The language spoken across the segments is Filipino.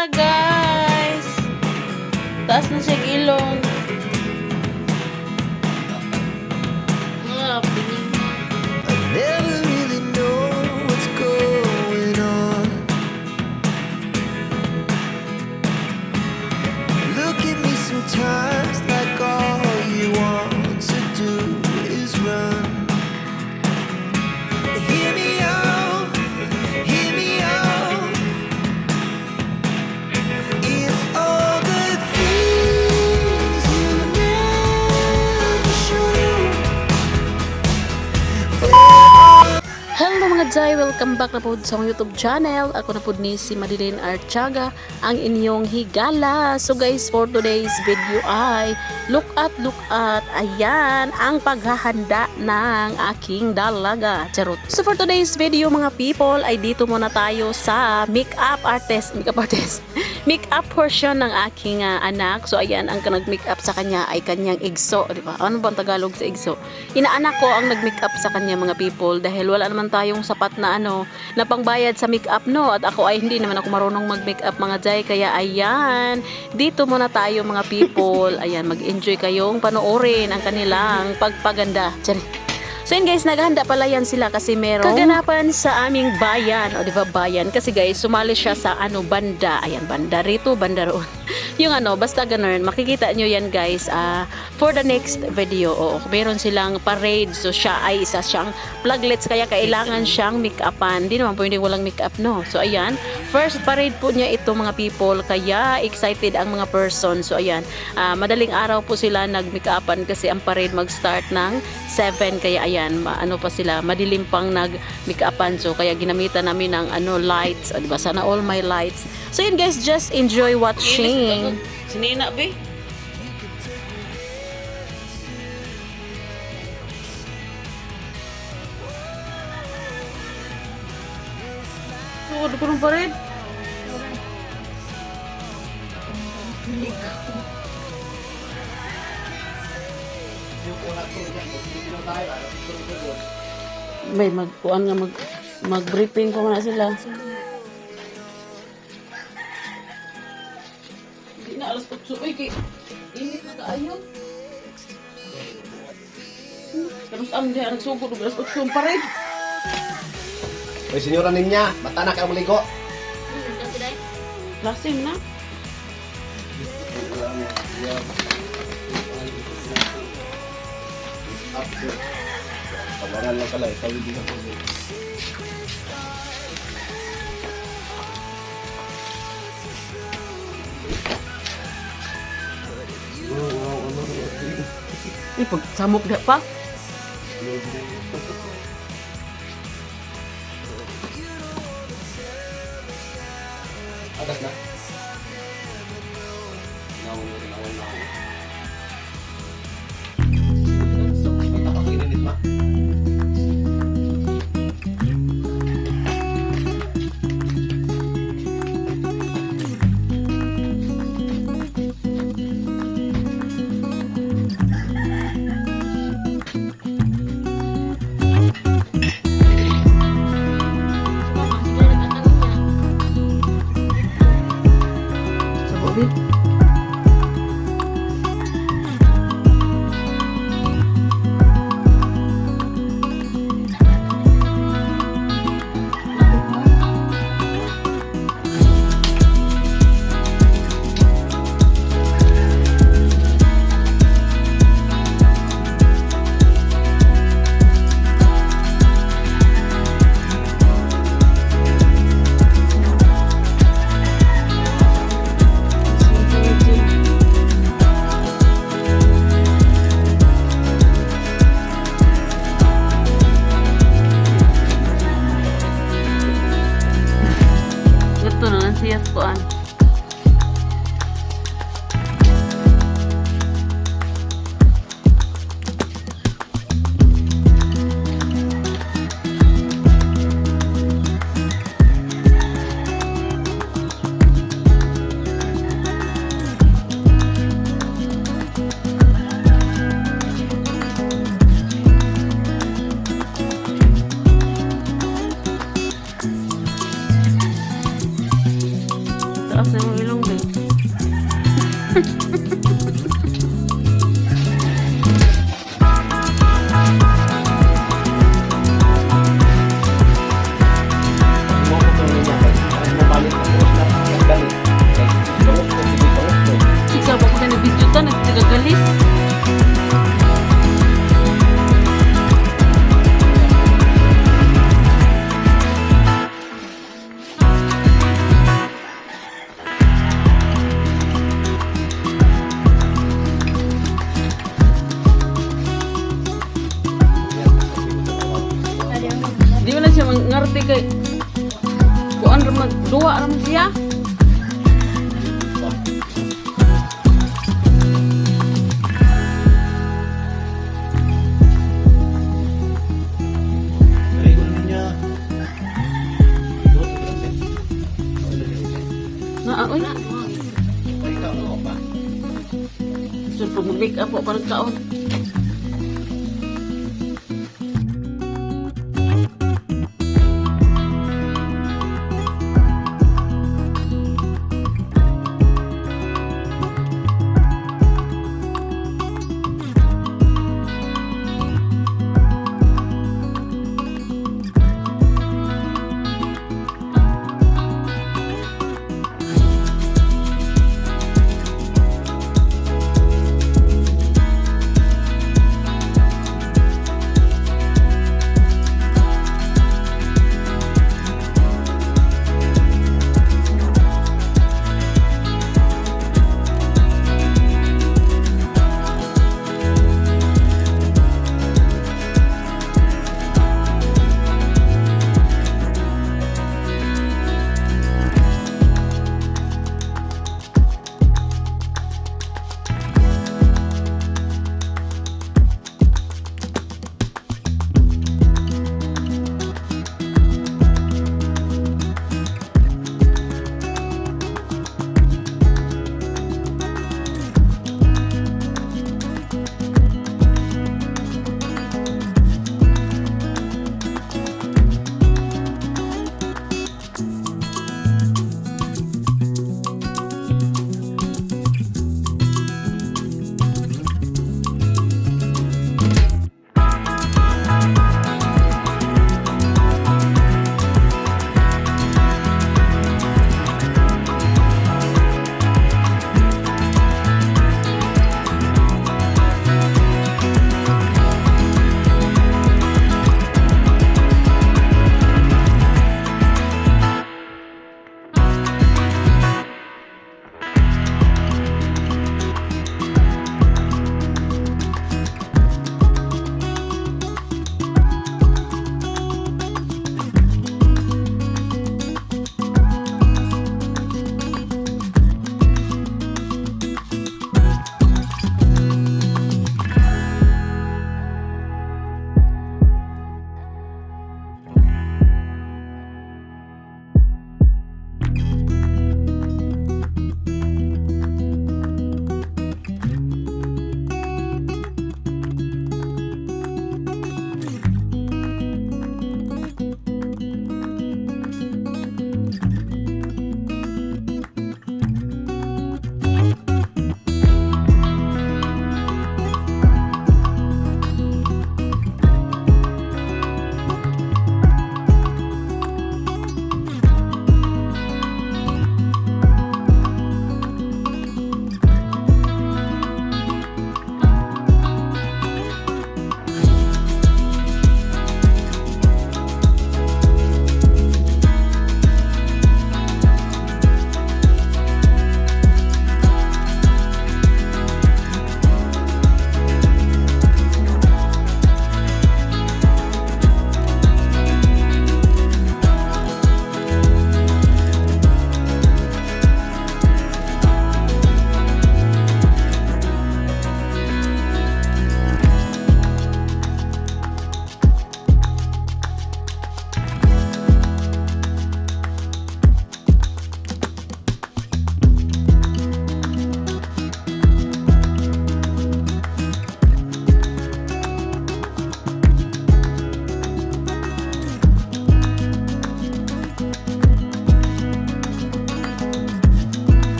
na guys. Taas na siya ilong. I never really know what's going on. Look at me sometimes like all you want to do is run. Hear me out, hear me out. It's all the things you never show. Hello mga Jai! Welcome back na po sa akong YouTube channel. Ako na po ni si Madeline Artiaga, ang inyong higala. So guys, for today's video ay look at, ayan, ang paghahanda ng aking dalaga. Charot. So for today's video mga people, ay dito muna tayo sa makeup portion ng aking anak. So ayan, ang nag-makeup sa kanya ay kanyang igso, di ba? Ano bang Tagalog sa igso? Inaanak ko ang nag-makeup sa kanya mga people dahil wala naman tayong sapat na na pangbayad sa makeup, no? At ako ay hindi naman ako marunong mag-makeup mga Jai, kaya ayan, dito muna tayo mga people. Ayan, mag-enjoy kayong panoorin ang kanilang pagpaganda. Tsari. So yun guys, naghahanda pala yan sila kasi merong kaganapan sa aming bayan. O diba bayan? Kasi guys, sumali siya sa banda. Ayan, banda rito, banda roon. Yung basta ganun. Makikita nyo yan guys for the next video. O, meron silang parade. So siya ay isa siyang pluglets, kaya kailangan siyang make-upan. Hindi naman pwede walang make-up, no? So ayan, first parade po niya ito mga people. Kaya excited ang mga person. So ayan, madaling araw po sila nag-make-upan kasi ang parade mag-start ng 7. Kaya ayan, pa sila, madilim pang nag-make-upan. So kaya ginamitan namin ng lights. O, diba? Sana all my lights. So yun guys, just enjoy watching. Sinina be? Tuwad ko ng pared. May magkuan nga mag-briefing ko na sila. Hindi na alas 8. Uy, init na kaayo. Tapos ang diyan nagsugod alas 8 pa rin. Oy, senyora ninya, bata na kayo muligo. Lasim na. Pagaran lang pala, ikaw hindi na po. Pag samok na pa. Atas na. Tapos ininit ma. Siyas ko Tigas na mo ilong din. Mo ko to niya kay mabalik na mo na ang galit. Kay bawok ko sige bawok ko. Ikaw ba ka nag-video ta, nagtigagalis? Di wala siya mangarti kay kuan ra magduwa ra man siya. Na oy. So pag mag-make up ako parang kaon.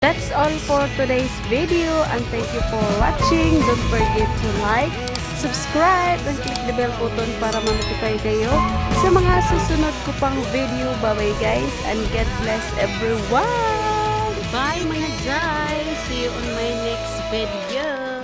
that's all for today's video and thank you for watching. Don't forget to like, subscribe, and click the bell button para ma-notify kayo sa mga susunod ko pang video. Bye-bye guys and God bless everyone! Bye mga guys! See you on my next video!